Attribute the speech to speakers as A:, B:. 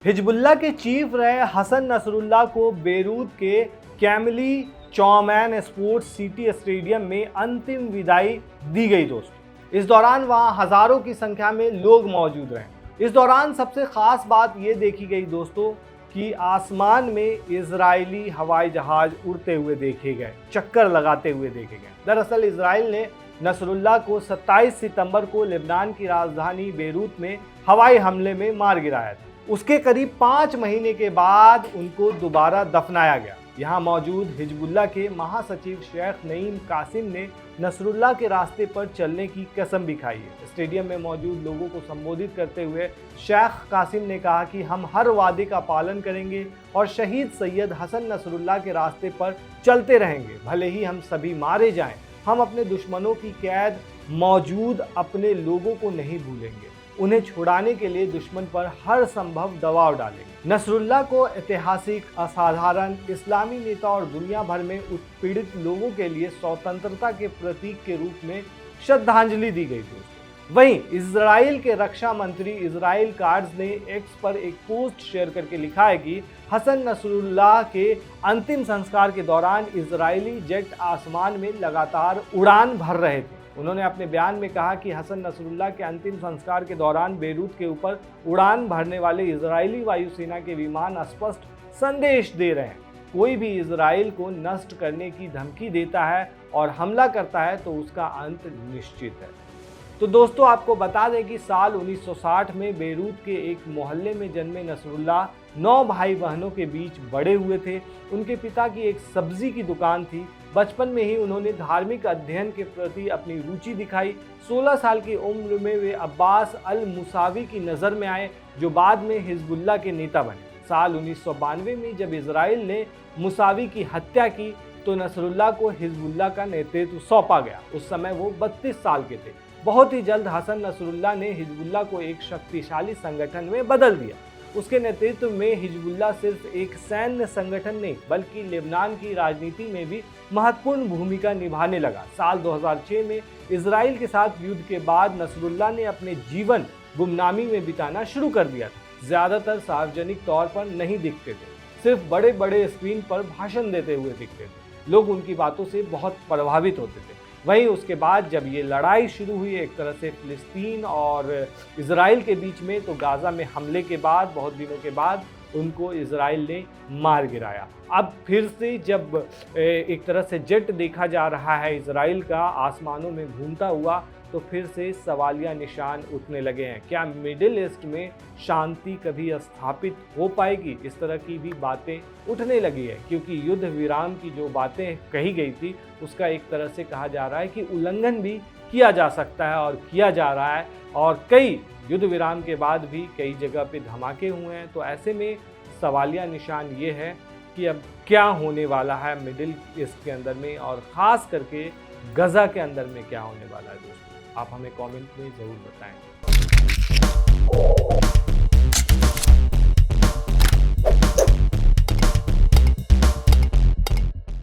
A: Hezbollah के chief रहे Hasan Nasrallah को बेरूत के कैमली चौमैन स्पोर्ट्स सिटी स्टेडियम में अंतिम विदाई दी गई दोस्तों। इस दौरान वहां हजारों की संख्या में लोग मौजूद रहे। इस दौरान सबसे खास बात ये देखी गई दोस्तों कि आसमान में इजरायली हवाई जहाज उड़ते हुए देखे गए, चक्कर लगाते हुए देखे गए। दरअसल इजराइल ने नसरुल्लाह को 27 सितंबर को लेबनान की राजधानी बेरूत में हवाई हमले में मार गिराया था। उसके करीब 5 महीने के बाद उनको दोबारा दफनाया गया। यहाँ मौजूद हिजबुल्लाह के महासचिव शेख नईम कासिम ने नसरुल्लाह के रास्ते पर चलने की कसम भी खाई है। स्टेडियम में मौजूद लोगों को संबोधित करते हुए शेख कासिम ने कहा कि हम हर वादे का पालन करेंगे और शहीद सैयद हसन नसरुल्लाह के रास्ते पर चलते रहेंगे। भले ही हम सभी मारे जाएं, हम अपने दुश्मनों की कैद मौजूद अपने लोगों को नहीं भूलेंगे। उन्हें छुड़ाने के लिए दुश्मन पर हर संभव दबाव डालेंगे। नसरुल्लाह को ऐतिहासिक, असाधारण इस्लामी नेता और दुनिया भर में उत्पीड़ित लोगों के लिए स्वतंत्रता के प्रतीक के रूप में श्रद्धांजलि दी गई दोस्तों। वहीं इजराइल के रक्षा मंत्री इजराइल काट्ज ने एक्स पर एक पोस्ट शेयर करके लिखा है कि हसन नसरुल्लाह के अंतिम संस्कार के दौरान इजरायली जेट आसमान में लगातार उड़ान भर रहे थे। उन्होंने अपने बयान में कहा कि हसन नसरुल्लाह के अंतिम संस्कार के दौरान बेरूत के ऊपर उड़ान भरने वाले इजरायली वायुसेना के विमान स्पष्ट संदेश दे रहे हैं। कोई भी इजराइल को नष्ट करने की धमकी देता है और हमला करता है तो उसका अंत निश्चित है। तो दोस्तों आपको बता दें कि साल 1960 में बेरूत के एक मोहल्ले में जन्मे नसरुल्लाह 9 भाई बहनों के बीच बड़े हुए थे। उनके पिता की एक सब्जी की दुकान थी। बचपन में ही उन्होंने धार्मिक अध्ययन के प्रति अपनी रुचि दिखाई। 16 साल की उम्र में वे अब्बास अल मुसावी की नज़र में आए, जो बाद में हिजबुल्लाह के नेता बने। साल 1992 में जब इजराइल ने मुसावी की हत्या की तो नसरुल्लाह को हिजबुल्लाह का नेतृत्व सौंपा गया। उस समय वो 32 साल के थे। बहुत ही जल्द हसन नसरुल्लाह ने हिजबुल्लाह को एक शक्तिशाली संगठन में बदल दिया। उसके नेतृत्व में हिजबुल्लाह सिर्फ एक सैन्य संगठन नहीं बल्कि लेबनान की राजनीति में भी महत्वपूर्ण भूमिका निभाने लगा। साल 2006 में इजराइल के साथ युद्ध के बाद नसरुल्लाह ने अपने जीवन गुमनामी में बिताना शुरू कर दिया था। ज़्यादातर सार्वजनिक तौर पर नहीं दिखते थे, सिर्फ बड़े बड़े स्क्रीन पर भाषण देते हुए दिखते थे। लोग उनकी बातों से बहुत प्रभावित होते थे। वहीं उसके बाद जब ये लड़ाई शुरू हुई एक तरह से फिलिस्तीन और इजराइल के बीच में, तो गाज़ा में हमले के बाद बहुत दिनों के बाद उनको इजराइल ने मार गिराया। अब फिर से जब एक तरह से जेट देखा जा रहा है इजराइल का आसमानों में घूमता हुआ, तो फिर से सवालिया निशान उठने लगे हैं। क्या मिडिल ईस्ट में शांति कभी स्थापित हो पाएगी? इस तरह की भी बातें उठने लगी है, क्योंकि युद्ध विराम की जो बातें कही गई थी उसका एक तरह से कहा जा रहा है कि उल्लंघन भी किया जा सकता है और किया जा रहा है। और कई युद्ध विराम के बाद भी कई जगह पे धमाके हुए हैं। तो ऐसे में सवालिया निशान ये है कि अब क्या होने वाला है मिडिल ईस्ट के अंदर में, और ख़ास करके गज़ा के अंदर में क्या होने वाला है दोस्तों। आप हमें कमेंट में ज़रूर बताएं।